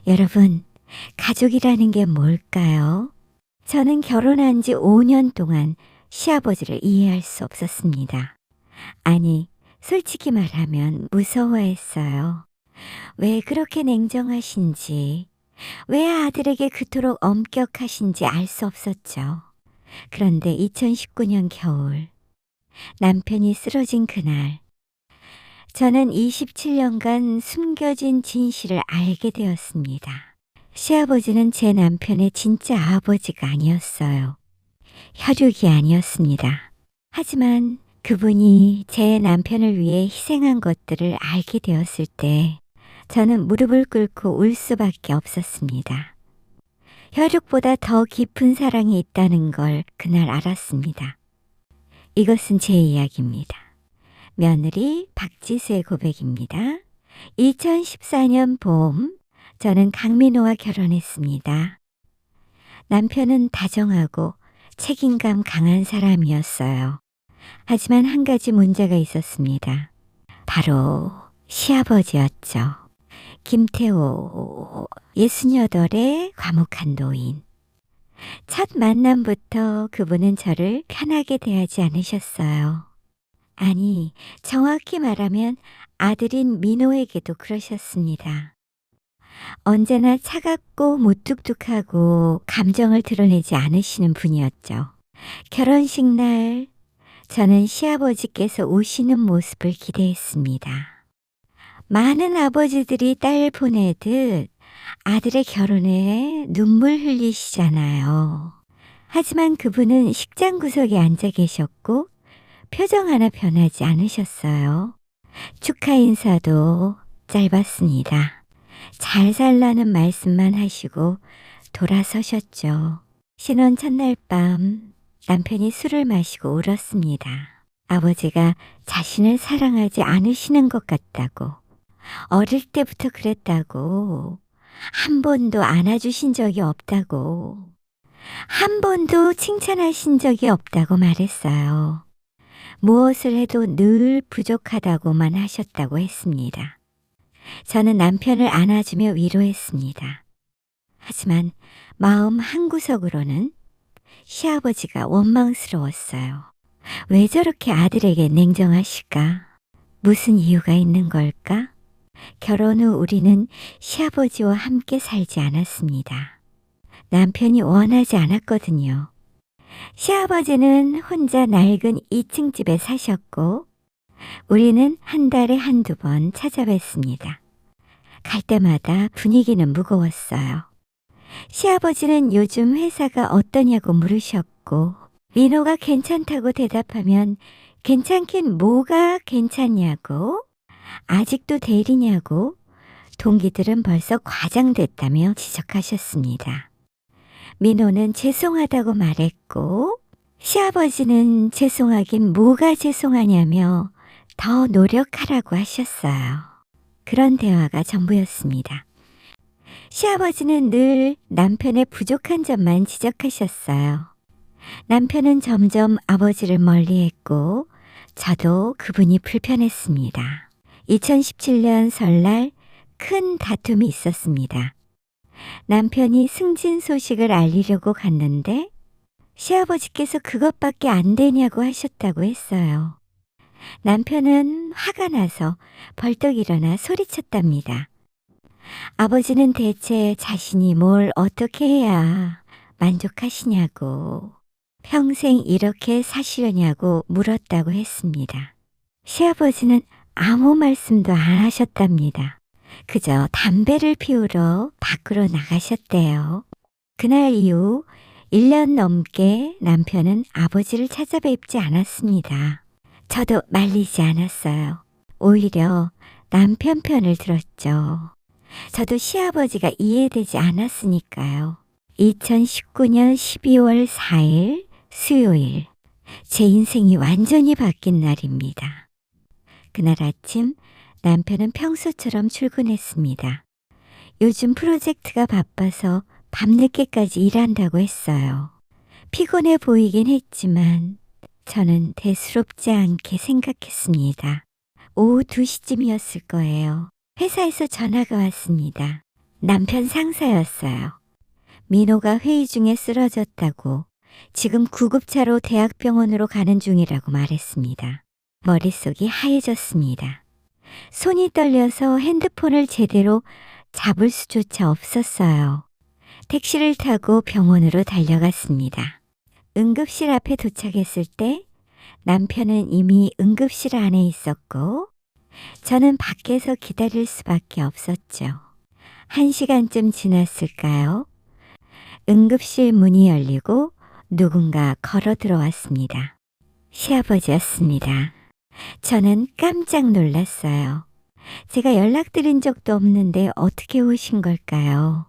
여러분, 가족이라는 게 뭘까요? 저는 결혼한 지 5년 동안 시아버지를 이해할 수 없었습니다. 아니, 솔직히 말하면 무서워했어요. 왜 그렇게 냉정하신지, 왜 아들에게 그토록 엄격하신지 알 수 없었죠. 그런데 2019년 겨울, 남편이 쓰러진 그날, 저는 27년간 숨겨진 진실을 알게 되었습니다. 시아버지는 제 남편의 진짜 아버지가 아니었어요. 혈육이 아니었습니다. 하지만 그분이 제 남편을 위해 희생한 것들을 알게 되었을 때 저는 무릎을 꿇고 울 수밖에 없었습니다. 혈육보다 더 깊은 사랑이 있다는 걸 그날 알았습니다. 이것은 제 이야기입니다. 며느리 박지수의 고백입니다. 2014년 봄, 저는 강민호와 결혼했습니다. 남편은 다정하고 책임감 강한 사람이었어요. 하지만 한 가지 문제가 있었습니다. 바로 시아버지였죠. 김태호, 68의 과묵한 노인. 첫 만남부터 그분은 저를 편하게 대하지 않으셨어요. 아니, 정확히 말하면 아들인 민호에게도 그러셨습니다. 언제나 차갑고 무뚝뚝하고 감정을 드러내지 않으시는 분이었죠. 결혼식 날 저는 시아버지께서 우시는 모습을 기대했습니다. 많은 아버지들이 딸 보내듯 아들의 결혼에 눈물 흘리시잖아요. 하지만 그분은 식장 구석에 앉아 계셨고 표정 하나 변하지 않으셨어요. 축하 인사도 짧았습니다. 잘 살라는 말씀만 하시고 돌아서셨죠. 신혼 첫날 밤 남편이 술을 마시고 울었습니다. 아버지가 자신을 사랑하지 않으시는 것 같다고, 어릴 때부터 그랬다고, 한 번도 안아주신 적이 없다고, 한 번도 칭찬하신 적이 없다고 말했어요. 무엇을 해도 늘 부족하다고만 하셨다고 했습니다. 저는 남편을 안아주며 위로했습니다. 하지만 마음 한구석으로는 시아버지가 원망스러웠어요. 왜 저렇게 아들에게 냉정하실까? 무슨 이유가 있는 걸까? 결혼 후 우리는 시아버지와 함께 살지 않았습니다. 남편이 원하지 않았거든요. 시아버지는 혼자 낡은 2층 집에 사셨고 우리는 한 달에 한두 번 찾아뵀습니다. 갈 때마다 분위기는 무거웠어요. 시아버지는 요즘 회사가 어떠냐고 물으셨고 민호가 괜찮다고 대답하면 괜찮긴 뭐가 괜찮냐고, 아직도 대리냐고, 동기들은 벌써 과장됐다며 지적하셨습니다. 민호는 죄송하다고 말했고 시아버지는 죄송하긴 뭐가 죄송하냐며 더 노력하라고 하셨어요. 그런 대화가 전부였습니다. 시아버지는 늘 남편의 부족한 점만 지적하셨어요. 남편은 점점 아버지를 멀리했고 저도 그분이 불편했습니다. 2017년 설날 큰 다툼이 있었습니다. 남편이 승진 소식을 알리려고 갔는데 시아버지께서 그것밖에 안 되냐고 하셨다고 했어요. 남편은 화가 나서 벌떡 일어나 소리쳤답니다. 아버지는 대체 자신이 뭘 어떻게 해야 만족하시냐고, 평생 이렇게 사시려냐고 물었다고 했습니다. 시아버지는 아무 말씀도 안 하셨답니다. 그저 담배를 피우러 밖으로 나가셨대요. 그날 이후 1년 넘게 남편은 아버지를 찾아뵙지 않았습니다. 저도 말리지 않았어요. 오히려 남편 편을 들었죠. 저도 시아버지가 이해되지 않았으니까요. 2019년 12월 4일 수요일, 제 인생이 완전히 바뀐 날입니다. 그날 아침 남편은 평소처럼 출근했습니다. 요즘 프로젝트가 바빠서 밤늦게까지 일한다고 했어요. 피곤해 보이긴 했지만 저는 대수롭지 않게 생각했습니다. 오후 2시쯤이었을 거예요. 회사에서 전화가 왔습니다. 남편 상사였어요. 민호가 회의 중에 쓰러졌다고 지금 구급차로 대학병원으로 가는 중이라고 말했습니다. 머릿속이 하얘졌습니다. 손이 떨려서 핸드폰을 제대로 잡을 수조차 없었어요. 택시를 타고 병원으로 달려갔습니다. 응급실 앞에 도착했을 때 남편은 이미 응급실 안에 있었고 저는 밖에서 기다릴 수밖에 없었죠. 1시간쯤 지났을까요? 응급실 문이 열리고 누군가 걸어 들어왔습니다. 시아버지였습니다. 저는 깜짝 놀랐어요. 제가 연락드린 적도 없는데 어떻게 오신 걸까요?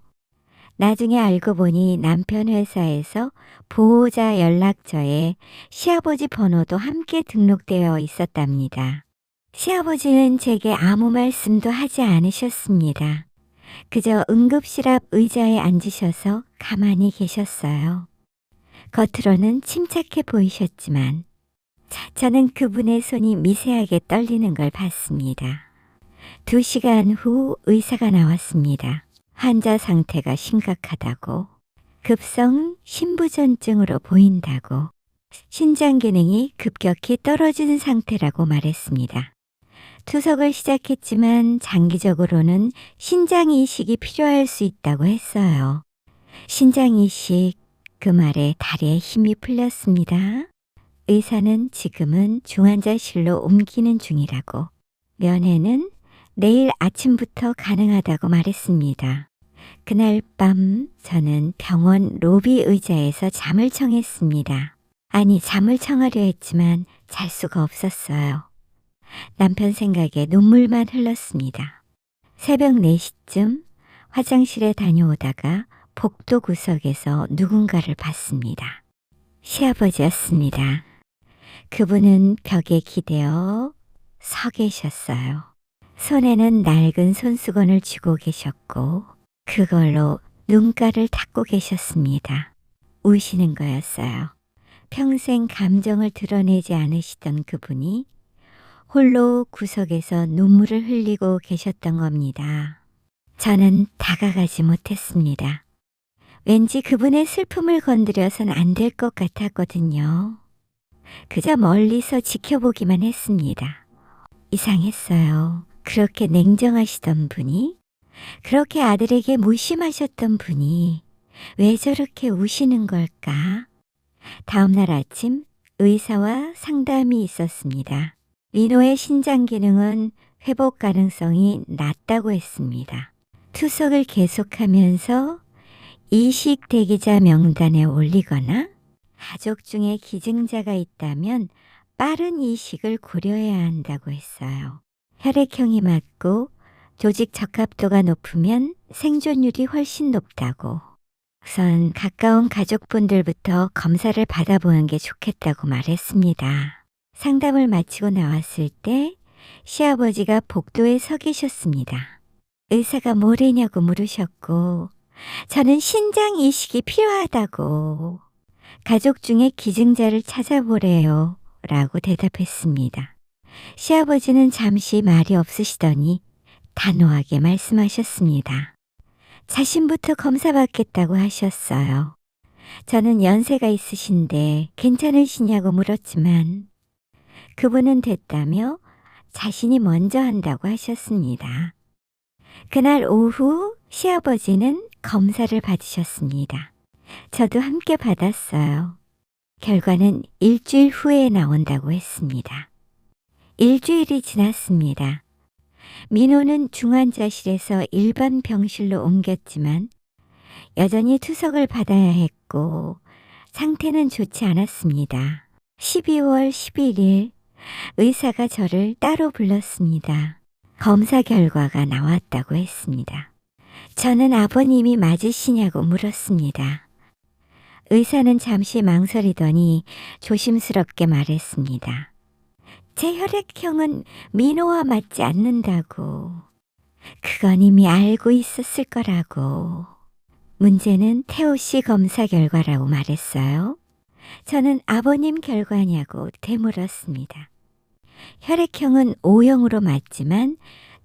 나중에 알고 보니 남편 회사에서 보호자 연락처에 시아버지 번호도 함께 등록되어 있었답니다. 시아버지는 제게 아무 말씀도 하지 않으셨습니다. 그저 응급실 앞 의자에 앉으셔서 가만히 계셨어요. 겉으로는 침착해 보이셨지만 저는 그분의 손이 미세하게 떨리는 걸 봤습니다. 2시간 후 의사가 나왔습니다. 환자 상태가 심각하다고, 급성 심부전증으로 보인다고, 신장 기능이 급격히 떨어진 상태라고 말했습니다. 투석을 시작했지만 장기적으로는 신장 이식이 필요할 수 있다고 했어요. 신장 이식, 그 말에 다리에 힘이 풀렸습니다. 의사는 지금은 중환자실로 옮기는 중이라고, 면회는 내일 아침부터 가능하다고 말했습니다. 그날 밤 저는 병원 로비 의자에서 잠을 청했습니다. 아니, 잠을 청하려 했지만 잘 수가 없었어요. 남편 생각에 눈물만 흘렀습니다. 새벽 4시쯤 화장실에 다녀오다가 복도 구석에서 누군가를 봤습니다. 시아버지였습니다. 그분은 벽에 기대어 서 계셨어요. 손에는 낡은 손수건을 쥐고 계셨고 그걸로 눈가를 닦고 계셨습니다. 우시는 거였어요. 평생 감정을 드러내지 않으시던 그분이 홀로 구석에서 눈물을 흘리고 계셨던 겁니다. 저는 다가가지 못했습니다. 왠지 그분의 슬픔을 건드려선 안 될 것 같았거든요. 그저 멀리서 지켜보기만 했습니다. 이상했어요. 그렇게 냉정하시던 분이, 그렇게 아들에게 무심하셨던 분이 왜 저렇게 우시는 걸까? 다음날 아침 의사와 상담이 있었습니다. 민호의 신장 기능은 회복 가능성이 낮다고 했습니다. 투석을 계속하면서 이식 대기자 명단에 올리거나 가족 중에 기증자가 있다면 빠른 이식을 고려해야 한다고 했어요. 혈액형이 맞고 조직 적합도가 높으면 생존율이 훨씬 높다고. 우선 가까운 가족분들부터 검사를 받아보는 게 좋겠다고 말했습니다. 상담을 마치고 나왔을 때 시아버지가 복도에 서 계셨습니다. 의사가 뭐래냐고 물으셨고 저는 신장 이식이 필요하다고, 가족 중에 기증자를 찾아보래요 라고 대답했습니다. 시아버지는 잠시 말이 없으시더니 단호하게 말씀하셨습니다. 자신부터 검사받겠다고 하셨어요. 저는 연세가 있으신데 괜찮으시냐고 물었지만 그분은 됐다며 자신이 먼저 한다고 하셨습니다. 그날 오후 시아버지는 검사를 받으셨습니다. 저도 함께 받았어요. 결과는 일주일 후에 나온다고 했습니다. 일주일이 지났습니다. 민호는 중환자실에서 일반 병실로 옮겼지만 여전히 투석을 받아야 했고 상태는 좋지 않았습니다. 12월 11일 의사가 저를 따로 불렀습니다. 검사 결과가 나왔다고 했습니다. 저는 아버님이 맞으시냐고 물었습니다. 의사는 잠시 망설이더니 조심스럽게 말했습니다. 제 혈액형은 민호와 맞지 않는다고. 그건 이미 알고 있었을 거라고. 문제는 태호 씨 검사 결과라고 말했어요. 저는 아버님 결과냐고 되물었습니다. 혈액형은 O형으로 맞지만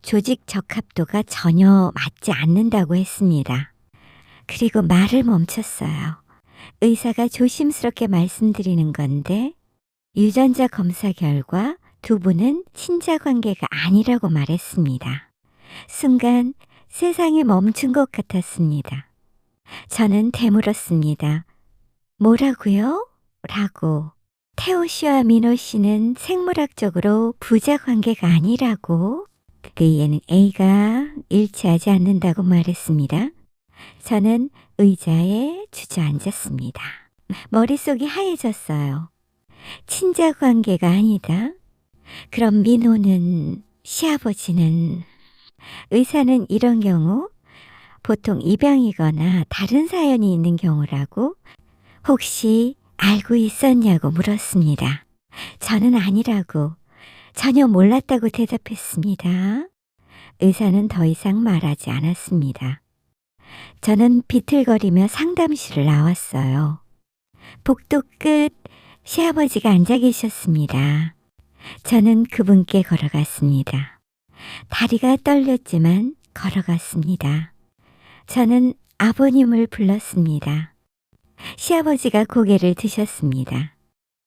조직 적합도가 전혀 맞지 않는다고 했습니다. 그리고 말을 멈췄어요. 의사가 조심스럽게 말씀드리는 건데 유전자 검사 결과 두 분은 친자 관계가 아니라고 말했습니다. 순간 세상이 멈춘 것 같았습니다. 저는 되물었습니다. 뭐라고요? 라고. 태호 씨와 민호 씨는 생물학적으로 부자 관계가 아니라고. 그에는 A가 일치하지 않는다고 말했습니다. 저는 의자에 주저앉았습니다. 머릿속이 하얘졌어요. 친자 관계가 아니다. 그럼 민호는, 시아버지는, 의사는 이런 경우 보통 입양이거나 다른 사연이 있는 경우라고 혹시 알고 있었냐고 물었습니다. 저는 아니라고 전혀 몰랐다고 대답했습니다. 의사는 더 이상 말하지 않았습니다. 저는 비틀거리며 상담실을 나왔어요. 복도 끝 시아버지가 앉아 계셨습니다. 저는 그분께 걸어갔습니다. 다리가 떨렸지만 걸어갔습니다. 저는 아버님을 불렀습니다. 시아버지가 고개를 드셨습니다.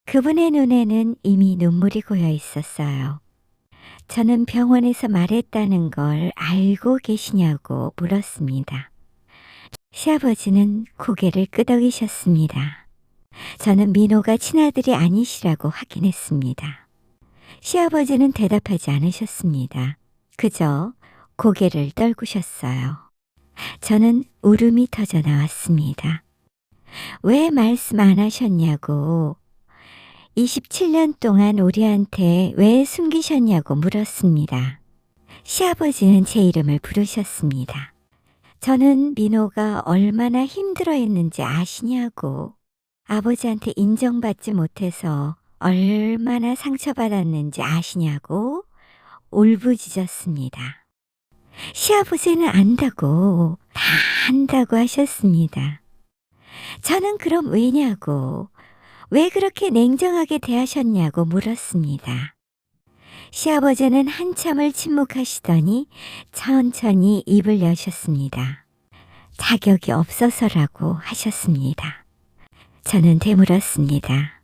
그분의 눈에는 이미 눈물이 고여 있었어요. 저는 병원에서 말했다는 걸 알고 계시냐고 물었습니다. 시아버지는 고개를 끄덕이셨습니다. 저는 민호가 친아들이 아니시라고 확인했습니다. 시아버지는 대답하지 않으셨습니다. 그저 고개를 떨구셨어요. 저는 울음이 터져 나왔습니다. 왜 말씀 안 하셨냐고, 27년 동안 우리한테 왜 숨기셨냐고 물었습니다. 시아버지는 제 이름을 부르셨습니다. 저는 민호가 얼마나 힘들어했는지 아시냐고, 아버지한테 인정받지 못해서 얼마나 상처받았는지 아시냐고 울부짖었습니다. 시아버지는 안다고, 다 안다고 하셨습니다. 저는 그럼 왜냐고, 왜 그렇게 냉정하게 대하셨냐고 물었습니다. 시아버지는 한참을 침묵하시더니 천천히 입을 여셨습니다. 자격이 없어서라고 하셨습니다. 저는 되물었습니다.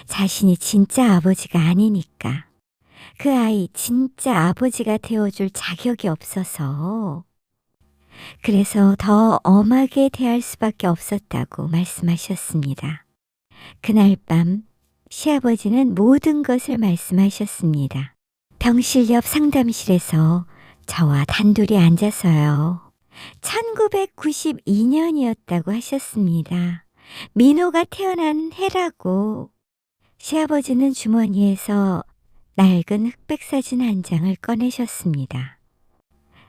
자신이 진짜 아버지가 아니니까. 그 아이 진짜 아버지가 되어줄 자격이 없어서. 그래서 더 엄하게 대할 수밖에 없었다고 말씀하셨습니다. 그날 밤 시아버지는 모든 것을 말씀하셨습니다. 병실 옆 상담실에서 저와 단둘이 앉아서요. 1992년이었다고 하셨습니다. 민호가 태어난 해라고. 시아버지는 주머니에서 낡은 흑백 사진 한 장을 꺼내셨습니다.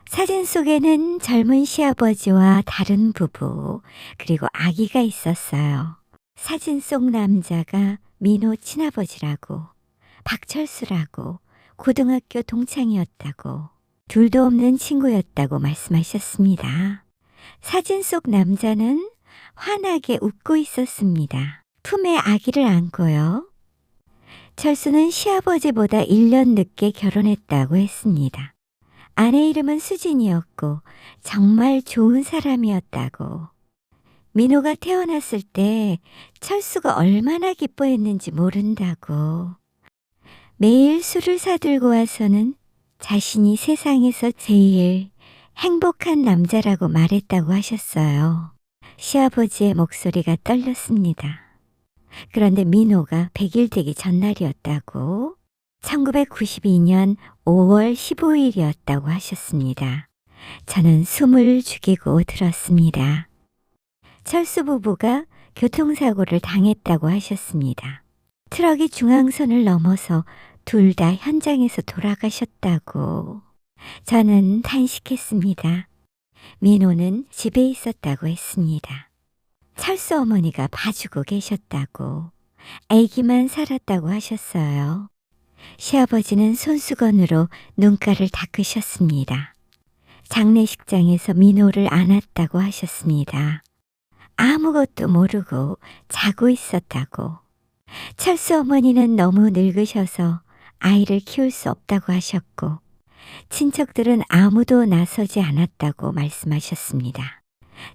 사진 속에는 젊은 시아버지와 다른 부부, 그리고 아기가 있었어요. 사진 속 남자가 민호 친아버지라고, 박철수라고, 고등학교 동창이었다고, 둘도 없는 친구였다고 말씀하셨습니다. 사진 속 남자는 환하게 웃고 있었습니다. 품에 아기를 안고요. 철수는 시아버지보다 1년 늦게 결혼했다고 했습니다. 아내 이름은 수진이었고 정말 좋은 사람이었다고. 민호가 태어났을 때 철수가 얼마나 기뻐했는지 모른다고. 매일 술을 사들고 와서는 자신이 세상에서 제일 행복한 남자라고 말했다고 하셨어요. 시아버지의 목소리가 떨렸습니다. 그런데 민호가 100일 되기 전날이었다고, 1992년 5월 15일이었다고 하셨습니다. 저는 숨을 죽이고 들었습니다. 철수 부부가 교통사고를 당했다고 하셨습니다. 트럭이 중앙선을 넘어서 둘 다 현장에서 돌아가셨다고. 저는 탄식했습니다. 민호는 집에 있었다고 했습니다. 철수 어머니가 봐주고 계셨다고. 아기만 살았다고 하셨어요. 시아버지는 손수건으로 눈가를 닦으셨습니다. 장례식장에서 민호를 안았다고 하셨습니다. 아무것도 모르고 자고 있었다고. 철수 어머니는 너무 늙으셔서 아이를 키울 수 없다고 하셨고, 친척들은 아무도 나서지 않았다고 말씀하셨습니다.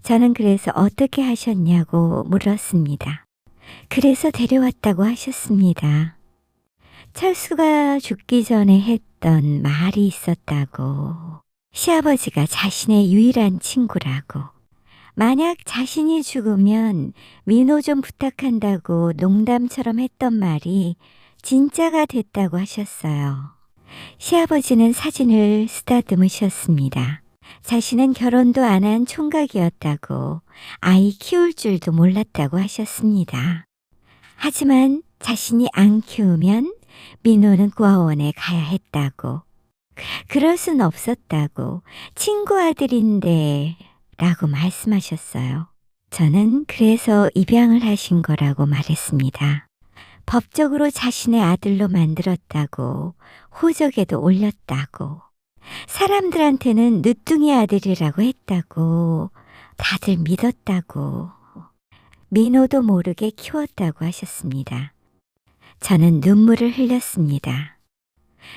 저는 그래서 어떻게 하셨냐고 물었습니다. 그래서 데려왔다고 하셨습니다. 철수가 죽기 전에 했던 말이 있었다고. 시아버지가 자신의 유일한 친구라고. 만약 자신이 죽으면 민호 좀 부탁한다고 농담처럼 했던 말이 진짜가 됐다고 하셨어요. 시아버지는 사진을 쓰다듬으셨습니다. 자신은 결혼도 안 한 총각이었다고, 아이 키울 줄도 몰랐다고 하셨습니다. 하지만 자신이 안 키우면 민호는 고아원에 가야 했다고, 그럴 순 없었다고, 친구 아들인데 라고 말씀하셨어요. 저는 그래서 입양을 하신 거라고 말했습니다. 법적으로 자신의 아들로 만들었다고, 호적에도 올렸다고, 사람들한테는 늦둥이 아들이라고 했다고, 다들 믿었다고, 민호도 모르게 키웠다고 하셨습니다. 저는 눈물을 흘렸습니다.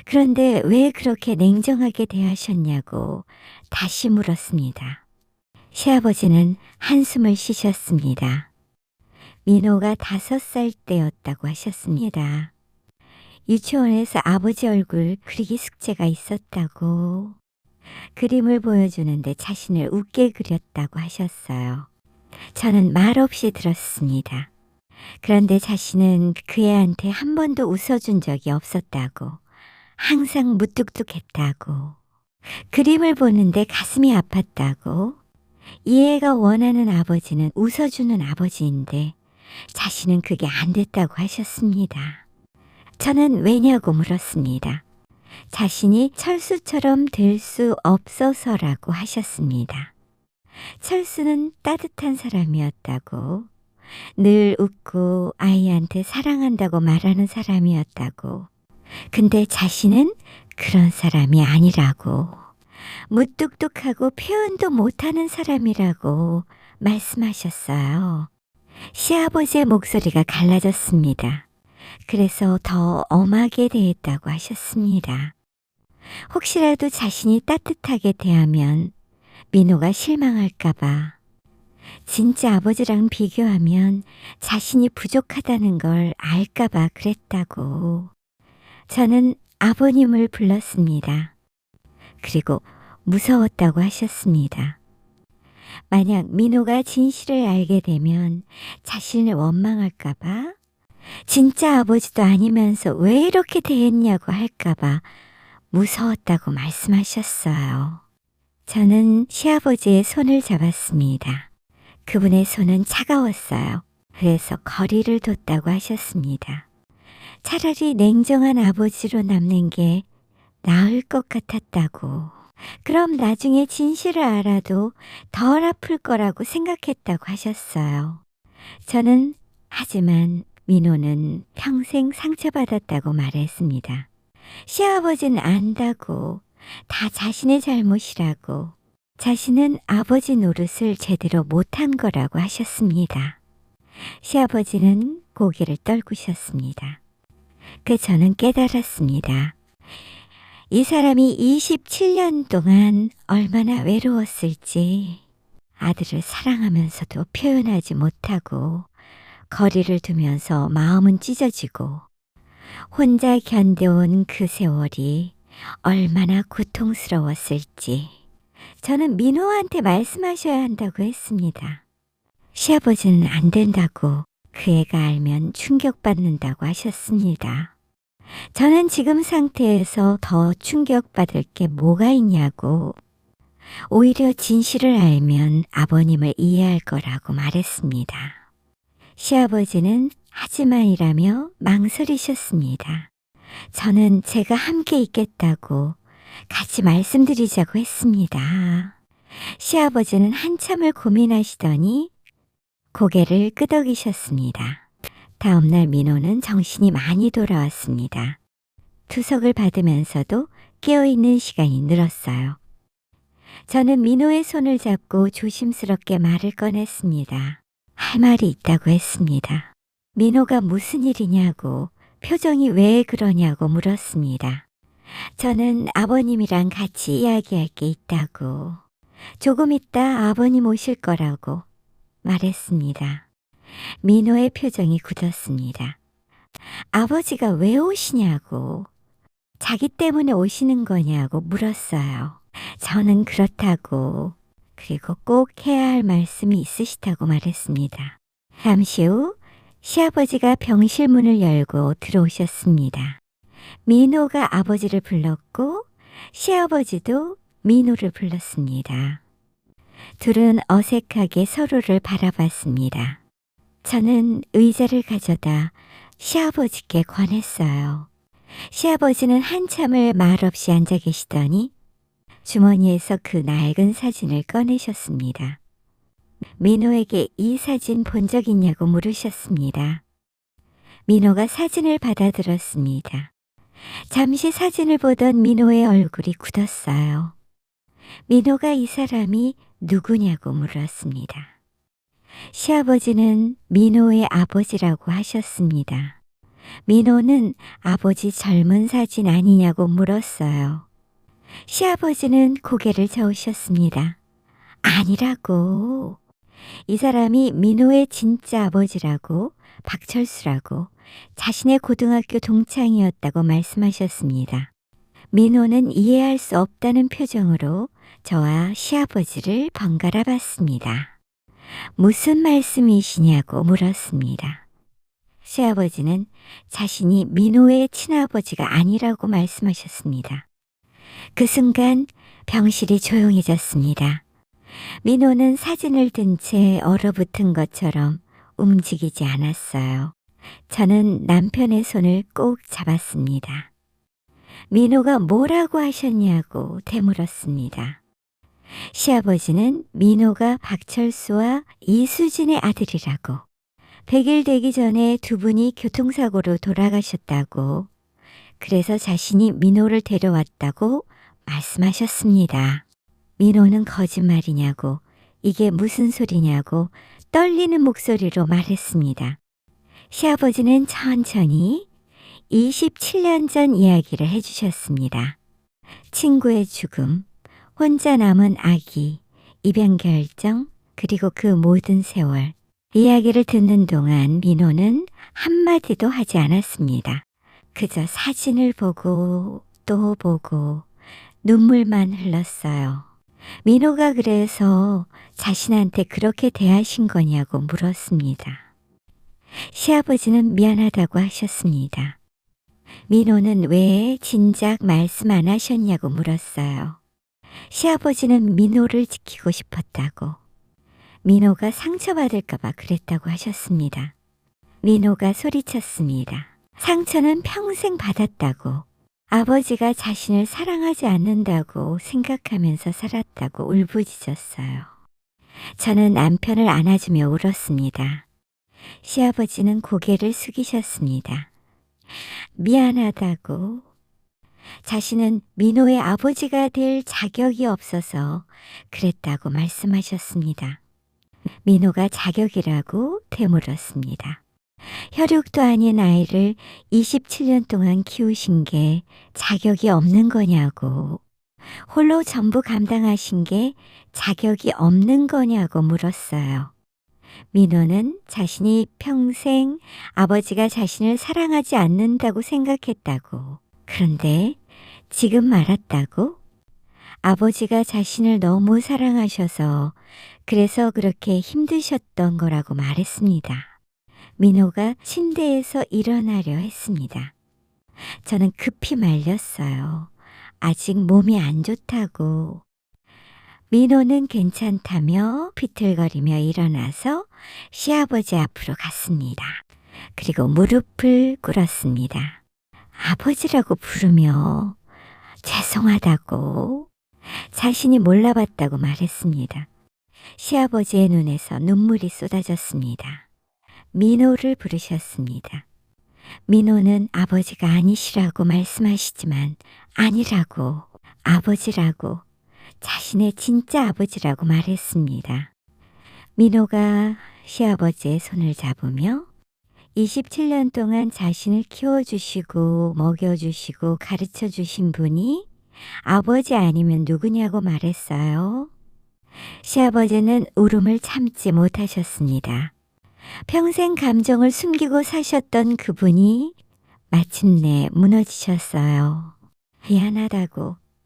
그런데 왜 그렇게 냉정하게 대하셨냐고 다시 물었습니다. 시아버지는 한숨을 쉬셨습니다. 민호가 5살 때였다고 하셨습니다. 유치원에서 아버지 얼굴 그리기 숙제가 있었다고, 그림을 보여주는데 자신을 웃게 그렸다고 하셨어요. 저는 말없이 들었습니다. 그런데 자신은 그 애한테 한 번도 웃어준 적이 없었다고, 항상 무뚝뚝했다고, 그림을 보는데 가슴이 아팠다고, 이 애가 원하는 아버지는 웃어주는 아버지인데 자신은 그게 안 됐다고 하셨습니다. 저는 왜냐고 물었습니다. 자신이 철수처럼 될 수 없어서라고 하셨습니다. 철수는 따뜻한 사람이었다고, 늘 웃고 아이한테 사랑한다고 말하는 사람이었다고, 근데 자신은 그런 사람이 아니라고, 무뚝뚝하고 표현도 못하는 사람이라고 말씀하셨어요. 시아버지의 목소리가 갈라졌습니다. 그래서 더 엄하게 대했다고 하셨습니다. 혹시라도 자신이 따뜻하게 대하면 민호가 실망할까봐, 진짜 아버지랑 비교하면 자신이 부족하다는 걸 알까봐 그랬다고. 저는 아버님을 불렀습니다. 그리고 무서웠다고 하셨습니다. 만약 민호가 진실을 알게 되면 자신을 원망할까봐, 진짜 아버지도 아니면서 왜 이렇게 대했냐고 할까봐 무서웠다고 말씀하셨어요. 저는 시아버지의 손을 잡았습니다. 그분의 손은 차가웠어요. 그래서 거리를 뒀다고 하셨습니다. 차라리 냉정한 아버지로 남는 게 나을 것 같았다고. 그럼 나중에 진실을 알아도 덜 아플 거라고 생각했다고 하셨어요. 저는 하지만 민호는 평생 상처받았다고 말했습니다. 시아버지는 안다고, 다 자신의 잘못이라고, 자신은 아버지 노릇을 제대로 못한 거라고 하셨습니다. 시아버지는 고개를 떨구셨습니다. 저는 깨달았습니다. 이 사람이 27년 동안 얼마나 외로웠을지, 아들을 사랑하면서도 표현하지 못하고 거리를 두면서 마음은 찢어지고 혼자 견뎌온 그 세월이 얼마나 고통스러웠을지. 저는 민호한테 말씀하셔야 한다고 했습니다. 시아버지는 안 된다고, 그 애가 알면 충격받는다고 하셨습니다. 저는 지금 상태에서 더 충격받을 게 뭐가 있냐고, 오히려 진실을 알면 아버님을 이해할 거라고 말했습니다. 시아버지는 하지만이라며 망설이셨습니다. 저는 제가 함께 있겠다고 같이 말씀드리자고 했습니다. 시아버지는 한참을 고민하시더니 고개를 끄덕이셨습니다. 다음날 민호는 정신이 많이 돌아왔습니다. 투석을 받으면서도 깨어있는 시간이 늘었어요. 저는 민호의 손을 잡고 조심스럽게 말을 꺼냈습니다. 할 말이 있다고 했습니다. 민호가 무슨 일이냐고, 표정이 왜 그러냐고 물었습니다. 저는 아버님이랑 같이 이야기할 게 있다고, 조금 있다 아버님 오실 거라고 말했습니다. 민호의 표정이 굳었습니다. 아버지가 왜 오시냐고, 자기 때문에 오시는 거냐고 물었어요. 저는 그렇다고, 그리고 꼭 해야 할 말씀이 있으시다고 말했습니다. 잠시 후 시아버지가 병실 문을 열고 들어오셨습니다. 민호가 아버지를 불렀고 시아버지도 민호를 불렀습니다. 둘은 어색하게 서로를 바라봤습니다. 저는 의자를 가져다 시아버지께 권했어요. 시아버지는 한참을 말없이 앉아 계시더니 주머니에서 그 낡은 사진을 꺼내셨습니다. 민호에게 이 사진 본 적 있냐고 물으셨습니다. 민호가 사진을 받아들었습니다. 잠시 사진을 보던 민호의 얼굴이 굳었어요. 민호가 이 사람이 누구냐고 물었습니다. 시아버지는 민호의 아버지라고 하셨습니다. 민호는 아버지 젊은 사진 아니냐고 물었어요. 시아버지는 고개를 저으셨습니다. 아니라고. 이 사람이 민호의 진짜 아버지라고, 박철수라고, 자신의 고등학교 동창이었다고 말씀하셨습니다. 민호는 이해할 수 없다는 표정으로 저와 시아버지를 번갈아 봤습니다. 무슨 말씀이시냐고 물었습니다. 시아버지는 자신이 민호의 친아버지가 아니라고 말씀하셨습니다. 그 순간 병실이 조용해졌습니다. 민호는 사진을 든 채 얼어붙은 것처럼 움직이지 않았어요. 저는 남편의 손을 꼭 잡았습니다. 민호가 뭐라고 하셨냐고 되물었습니다. 시아버지는 민호가 박철수와 이수진의 아들이라고, 100일 되기 전에 두 분이 교통사고로 돌아가셨다고, 그래서 자신이 민호를 데려왔다고 말씀하셨습니다. 민호는 거짓말이냐고, 이게 무슨 소리냐고 떨리는 목소리로 말했습니다. 시아버지는 천천히 27년 전 이야기를 해주셨습니다. 친구의 죽음, 혼자 남은 아기, 입양 결정, 그리고 그 모든 세월. 이야기를 듣는 동안 민호는 한마디도 하지 않았습니다. 그저 사진을 보고 또 보고 눈물만 흘렀어요. 민호가 그래서 자신한테 그렇게 대하신 거냐고 물었습니다. 시아버지는 미안하다고 하셨습니다. 민호는 왜 진작 말씀 안 하셨냐고 물었어요. 시아버지는 민호를 지키고 싶었다고, 민호가 상처받을까봐 그랬다고 하셨습니다. 민호가 소리쳤습니다. 상처는 평생 받았다고, 아버지가 자신을 사랑하지 않는다고 생각하면서 살았다고 울부짖었어요. 저는 남편을 안아주며 울었습니다. 시아버지는 고개를 숙이셨습니다. 미안하다고, 자신은 민호의 아버지가 될 자격이 없어서 그랬다고 말씀하셨습니다. 민호가 자격이라고 되물었습니다. 혈육도 아닌 아이를 27년 동안 키우신 게 자격이 없는 거냐고, 홀로 전부 감당하신 게 자격이 없는 거냐고 물었어요. 민호는 자신이 평생 아버지가 자신을 사랑하지 않는다고 생각했다고, 그런데 지금 알았다고, 아버지가 자신을 너무 사랑하셔서 그래서 그렇게 힘드셨던 거라고 말했습니다. 민호가 침대에서 일어나려 했습니다. 저는 급히 말렸어요. 아직 몸이 안 좋다고. 민호는 괜찮다며 비틀거리며 일어나서 시아버지 앞으로 갔습니다. 그리고 무릎을 꿇었습니다. 아버지라고 부르며 죄송하다고, 자신이 몰라봤다고 말했습니다. 시아버지의 눈에서 눈물이 쏟아졌습니다. 민호를 부르셨습니다. 민호는 아버지가 아니시라고 말씀하시지만 아니라고, 아버지라고, 자신의 진짜 아버지라고 말했습니다. 민호가 시아버지의 손을 잡으며 27년 동안 자신을 키워주시고 먹여주시고 가르쳐주신 분이 아버지 아니면 누구냐고 말했어요. 시아버지는 울음을 참지 못하셨습니다. 평생 감정을 숨기고 사셨던 그분이 마침내 무너지셨어요.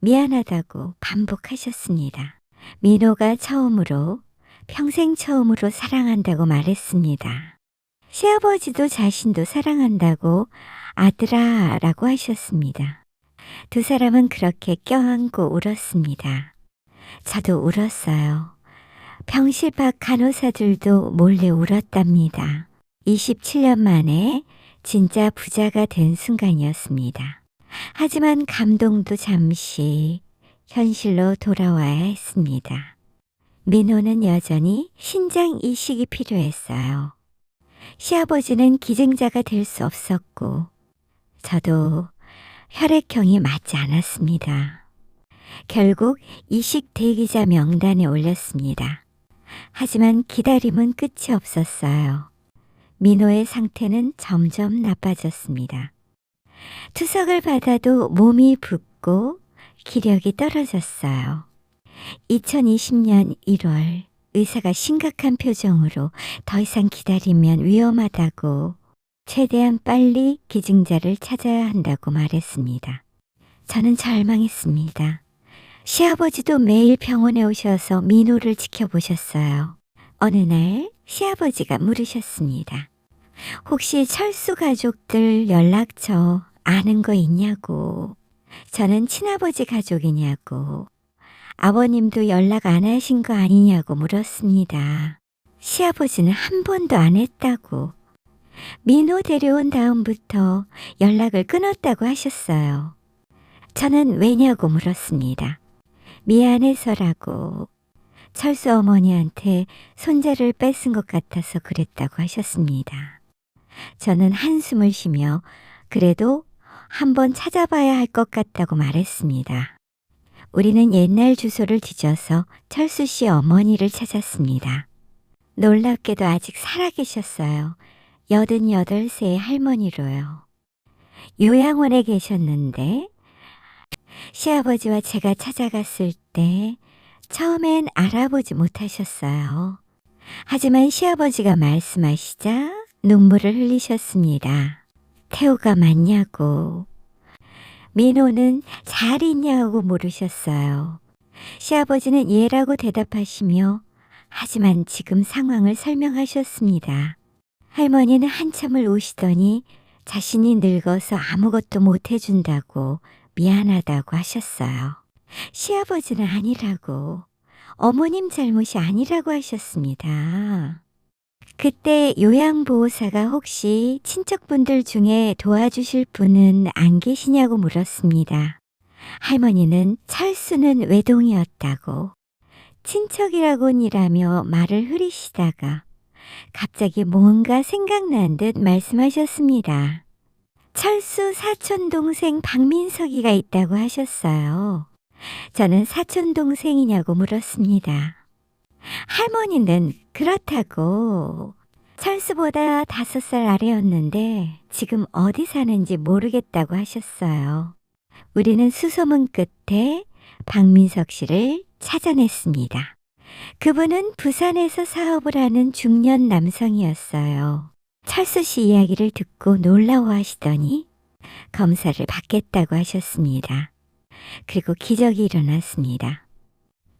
미안하다고 반복하셨습니다. 민호가 평생 처음으로 사랑한다고 말했습니다. 시아버지도 자신도 사랑한다고 아들아 라고 하셨습니다. 두 사람은 그렇게 껴안고 울었습니다. 저도 울었어요. 병실 밖 간호사들도 몰래 울었답니다. 27년 만에 진짜 부자가 된 순간이었습니다. 하지만 감동도 잠시 현실로 돌아와야 했습니다. 민호는 여전히 신장 이식이 필요했어요. 시아버지는 기증자가 될 수 없었고 저도 혈액형이 맞지 않았습니다. 결국 이식 대기자 명단에 올렸습니다. 하지만 기다림은 끝이 없었어요. 민호의 상태는 점점 나빠졌습니다. 투석을 받아도 몸이 붓고 기력이 떨어졌어요. 2020년 1월 의사가 심각한 표정으로 더 이상 기다리면 위험하다고 최대한 빨리 기증자를 찾아야 한다고 말했습니다. 저는 절망했습니다. 시아버지도 매일 병원에 오셔서 민호를 지켜보셨어요. 어느 날 시아버지가 물으셨습니다. 혹시 철수 가족들 연락처 아는 거 있냐고. 저는 친아버지 가족이냐고. 아버님도 연락 안 하신 거 아니냐고 물었습니다. 시아버지는 한 번도 안 했다고. 민호 데려온 다음부터 연락을 끊었다고 하셨어요. 저는 왜냐고 물었습니다. 미안해서라고. 철수 어머니한테 손자를 뺏은 것 같아서 그랬다고 하셨습니다. 저는 한숨을 쉬며 그래도 한번 찾아봐야 할 것 같다고 말했습니다. 우리는 옛날 주소를 뒤져서 철수 씨 어머니를 찾았습니다. 놀랍게도 아직 살아계셨어요. 88세의 할머니로요. 요양원에 계셨는데 시아버지와 제가 찾아갔을 때 처음엔 알아보지 못하셨어요. 하지만 시아버지가 말씀하시자 눈물을 흘리셨습니다. 태호가 맞냐고. 민호는 잘 있냐고 물으셨어요. 시아버지는 예라고 대답하시며 하지만 지금 상황을 설명하셨습니다. 할머니는 한참을 우시더니 자신이 늙어서 아무것도 못 해준다고 미안하다고 하셨어요. 시아버지는 아니라고, 어머님 잘못이 아니라고 하셨습니다. 그때 요양보호사가 혹시 친척분들 중에 도와주실 분은 안 계시냐고 물었습니다. 할머니는 철수는 외동이었다고, 친척이라곤이라며 말을 흐리시다가 갑자기 뭔가 생각난 듯 말씀하셨습니다. 철수 사촌동생 박민석이가 있다고 하셨어요. 저는 사촌동생이냐고 물었습니다. 할머니는 그렇다고. 철수보다 5살 아래였는데 지금 어디 사는지 모르겠다고 하셨어요. 우리는 수소문 끝에 박민석 씨를 찾아냈습니다. 그분은 부산에서 사업을 하는 중년 남성이었어요. 철수 씨 이야기를 듣고 놀라워하시더니 검사를 받겠다고 하셨습니다. 그리고 기적이 일어났습니다.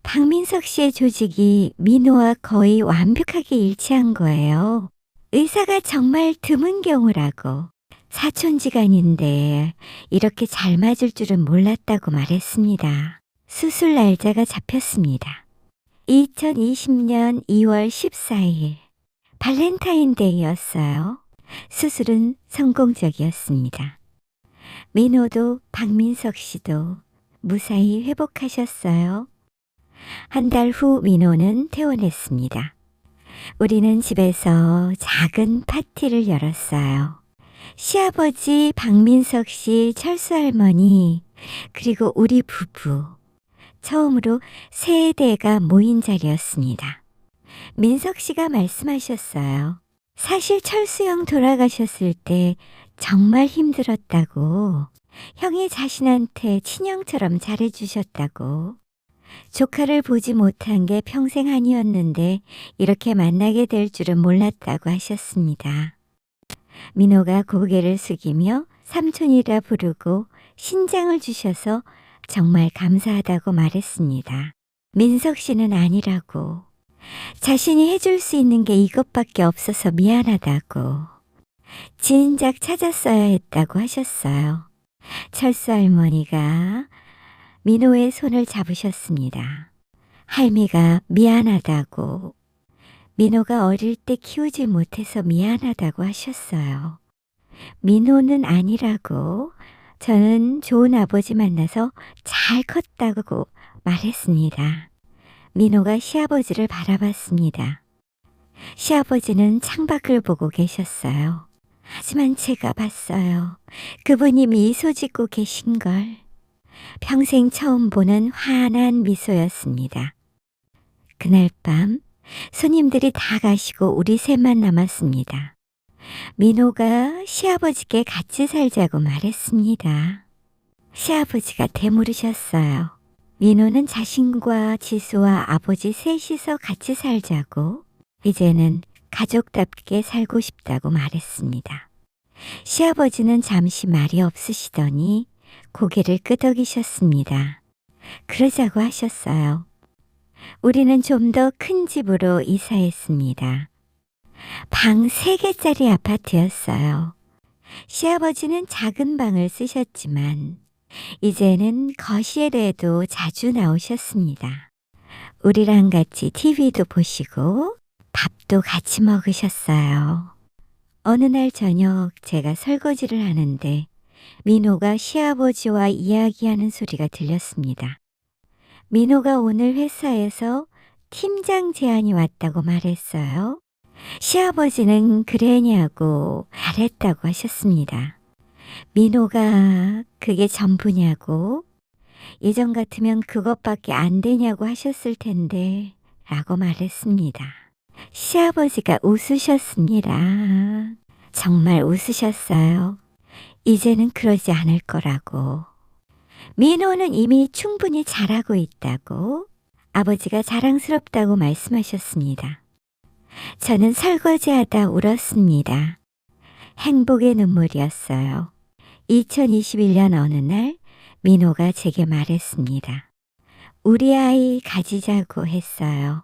박민석 씨의 조직이 민호와 거의 완벽하게 일치한 거예요. 의사가 정말 드문 경우라고. 사촌지간인데 이렇게 잘 맞을 줄은 몰랐다고 말했습니다. 수술 날짜가 잡혔습니다. 2020년 2월 14일 발렌타인데이였어요. 수술은 성공적이었습니다. 민호도 박민석 씨도 무사히 회복하셨어요. 한 달 후 민호는 퇴원했습니다. 우리는 집에서 작은 파티를 열었어요. 시아버지 박민석 씨, 철수 할머니, 그리고 우리 부부. 처음으로 세대가 모인 자리였습니다. 민석 씨가 말씀하셨어요. 사실 철수 형 돌아가셨을 때 정말 힘들었다고, 형이 자신한테 친형처럼 잘해주셨다고, 조카를 보지 못한 게 평생 한이었는데 이렇게 만나게 될 줄은 몰랐다고 하셨습니다. 민호가 고개를 숙이며 삼촌이라 부르고 신장을 주셔서 정말 감사하다고 말했습니다. 민석 씨는 아니라고, 자신이 해줄 수 있는 게 이것밖에 없어서 미안하다고, 진작 찾았어야 했다고 하셨어요. 철수 할머니가 민호의 손을 잡으셨습니다. 할미가 미안하다고, 민호가 어릴 때 키우지 못해서 미안하다고 하셨어요. 민호는 아니라고, 저는 좋은 아버지 만나서 잘 컸다고 말했습니다. 민호가 시아버지를 바라봤습니다. 시아버지는 창밖을 보고 계셨어요. 하지만 제가 봤어요. 그분이 미소 짓고 계신 걸. 평생 처음 보는 환한 미소였습니다. 그날 밤 손님들이 다 가시고 우리 셋만 남았습니다. 민호가 시아버지께 같이 살자고 말했습니다. 시아버지가 되물으셨어요. 민호는 자신과 지수와 아버지 셋이서 같이 살자고, 이제는 가족답게 살고 싶다고 말했습니다. 시아버지는 잠시 말이 없으시더니 고개를 끄덕이셨습니다. 그러자고 하셨어요. 우리는 좀 더 큰 집으로 이사했습니다. 방 3개짜리 아파트였어요. 시아버지는 작은 방을 쓰셨지만 이제는 거실에도 자주 나오셨습니다. 우리랑 같이 TV도 보시고 밥도 같이 먹으셨어요. 어느 날 저녁 제가 설거지를 하는데 민호가 시아버지와 이야기하는 소리가 들렸습니다. 민호가 오늘 회사에서 팀장 제안이 왔다고 말했어요. 시아버지는 그래냐고 잘했다고 하셨습니다. 민호가 그게 전부냐고, 예전 같으면 그것밖에 안 되냐고 하셨을 텐데 라고 말했습니다. 시아버지가 웃으셨습니다. 정말 웃으셨어요. 이제는 그러지 않을 거라고. 민호는 이미 충분히 잘하고 있다고, 아버지가 자랑스럽다고 말씀하셨습니다. 저는 설거지하다 울었습니다. 행복의 눈물이었어요. 2021년 어느 날 민호가 제게 말했습니다. 우리 아이 가지자고 했어요.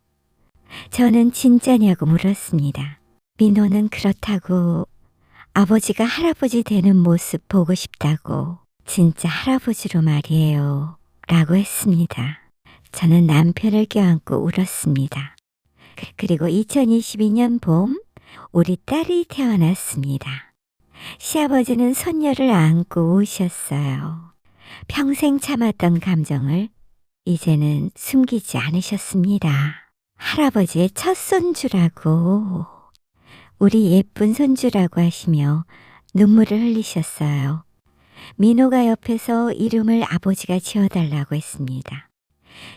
저는 진짜냐고 물었습니다. 민호는 그렇다고, 아버지가 할아버지 되는 모습 보고 싶다고, 진짜 할아버지로 말이에요 라고 했습니다. 저는 남편을 껴안고 울었습니다. 그리고 2022년 봄 우리 딸이 태어났습니다. 시아버지는 손녀를 안고 우셨어요. 평생 참았던 감정을 이제는 숨기지 않으셨습니다. 할아버지의 첫 손주라고, 우리 예쁜 손주라고 하시며 눈물을 흘리셨어요. 민호가 옆에서 이름을 아버지가 지어달라고 했습니다.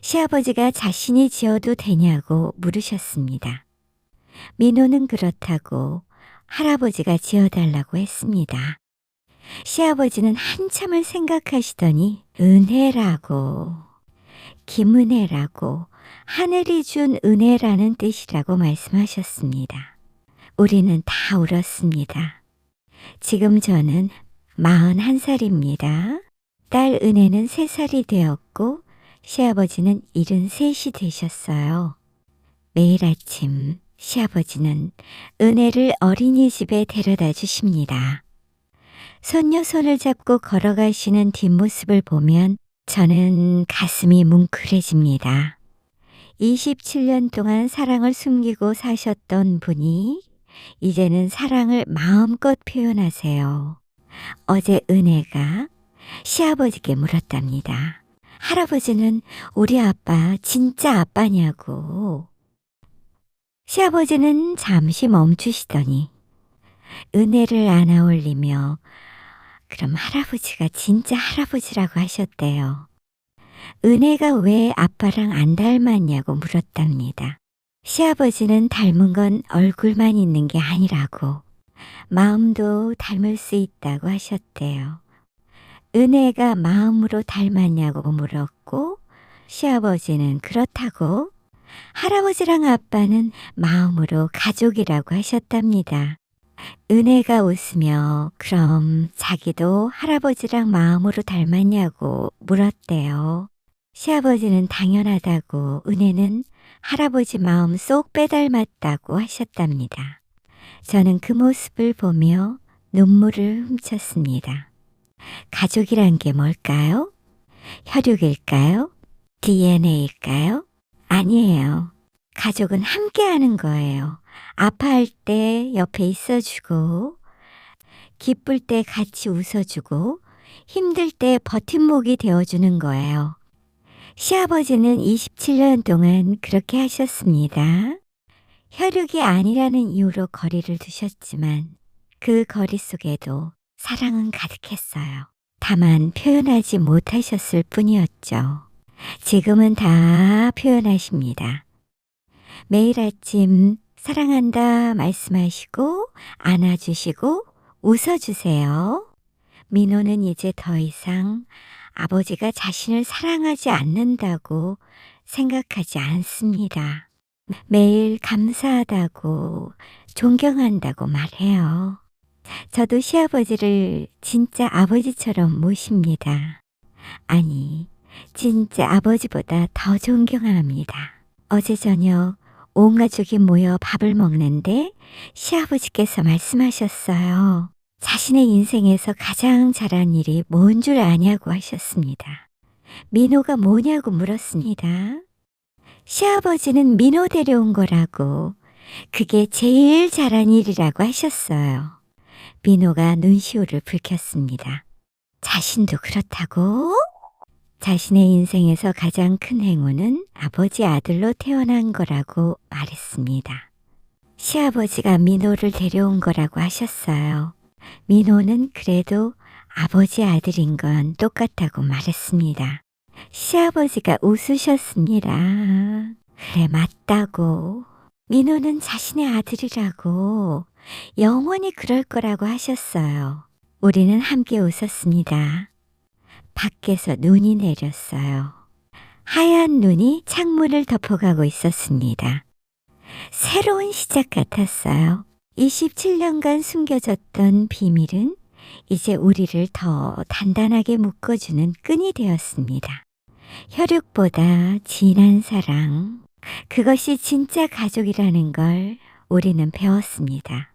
시아버지가 자신이 지어도 되냐고 물으셨습니다. 민호는 그렇다고 할아버지가 지어달라고 했습니다. 시아버지는 한참을 생각하시더니 은혜라고, 김은혜라고, 하늘이 준 은혜라는 뜻이라고 말씀하셨습니다. 우리는 다 울었습니다. 지금 저는 41살입니다. 딸 은혜는 3살이 되었고 시아버지는 73이 되셨어요. 매일 아침 시아버지는 은혜를 어린이집에 데려다 주십니다. 손녀 손을 잡고 걸어가시는 뒷모습을 보면 저는 가슴이 뭉클해집니다. 27년 동안 사랑을 숨기고 사셨던 분이 이제는 사랑을 마음껏 표현하세요. 어제 은혜가 시아버지께 물었답니다. 할아버지는 우리 아빠 진짜 아빠냐고. 시아버지는 잠시 멈추시더니 은혜를 안아 올리며 그럼 할아버지가 진짜 할아버지라고 하셨대요. 은혜가 왜 아빠랑 안 닮았냐고 물었답니다. 시아버지는 닮은 건 얼굴만 있는 게 아니라고 마음도 닮을 수 있다고 하셨대요. 은혜가 마음으로 닮았냐고 물었고 시아버지는 그렇다고, 할아버지랑 아빠는 마음으로 가족이라고 하셨답니다. 은혜가 웃으며 그럼 자기도 할아버지랑 마음으로 닮았냐고 물었대요. 시아버지는 당연하다고, 은혜는 할아버지 마음 쏙 빼닮았다고 하셨답니다. 저는 그 모습을 보며 눈물을 훔쳤습니다. 가족이란 게 뭘까요? 혈육일까요? DNA일까요? 아니에요. 가족은 함께하는 거예요. 아파할 때 옆에 있어주고, 기쁠 때 같이 웃어주고, 힘들 때 버팀목이 되어주는 거예요. 시아버지는 27년 동안 그렇게 하셨습니다. 혈육이 아니라는 이유로 거리를 두셨지만 그 거리 속에도 사랑은 가득했어요. 다만 표현하지 못하셨을 뿐이었죠. 지금은 다 표현하십니다. 매일 아침 사랑한다 말씀하시고 안아주시고 웃어주세요. 민호는 이제 더 이상 아버지가 자신을 사랑하지 않는다고 생각하지 않습니다. 매일 감사하다고 존경한다고 말해요. 저도 시아버지를 진짜 아버지처럼 모십니다. 아니, 진짜 아버지보다 더 존경합니다. 어제 저녁 온 가족이 모여 밥을 먹는데 시아버지께서 말씀하셨어요. 자신의 인생에서 가장 잘한 일이 뭔 줄 아냐고 하셨습니다. 민호가 뭐냐고 물었습니다. 시아버지는 민호 데려온 거라고, 그게 제일 잘한 일이라고 하셨어요. 민호가 눈시울을 붉혔습니다. 자신도 그렇다고? 자신의 인생에서 가장 큰 행운은 아버지 아들로 태어난 거라고 말했습니다. 시아버지가 민호를 데려온 거라고 하셨어요. 민호는 그래도 아버지 아들인 건 똑같다고 말했습니다. 시아버지가 웃으셨습니다. 그래, 맞다고. 민호는 자신의 아들이라고, 영원히 그럴 거라고 하셨어요. 우리는 함께 웃었습니다. 밖에서 눈이 내렸어요. 하얀 눈이 창문을 덮어가고 있었습니다. 새로운 시작 같았어요. 27년간 숨겨졌던 비밀은 이제 우리를 더 단단하게 묶어주는 끈이 되었습니다. 혈육보다 진한 사랑, 그것이 진짜 가족이라는 걸 우리는 배웠습니다.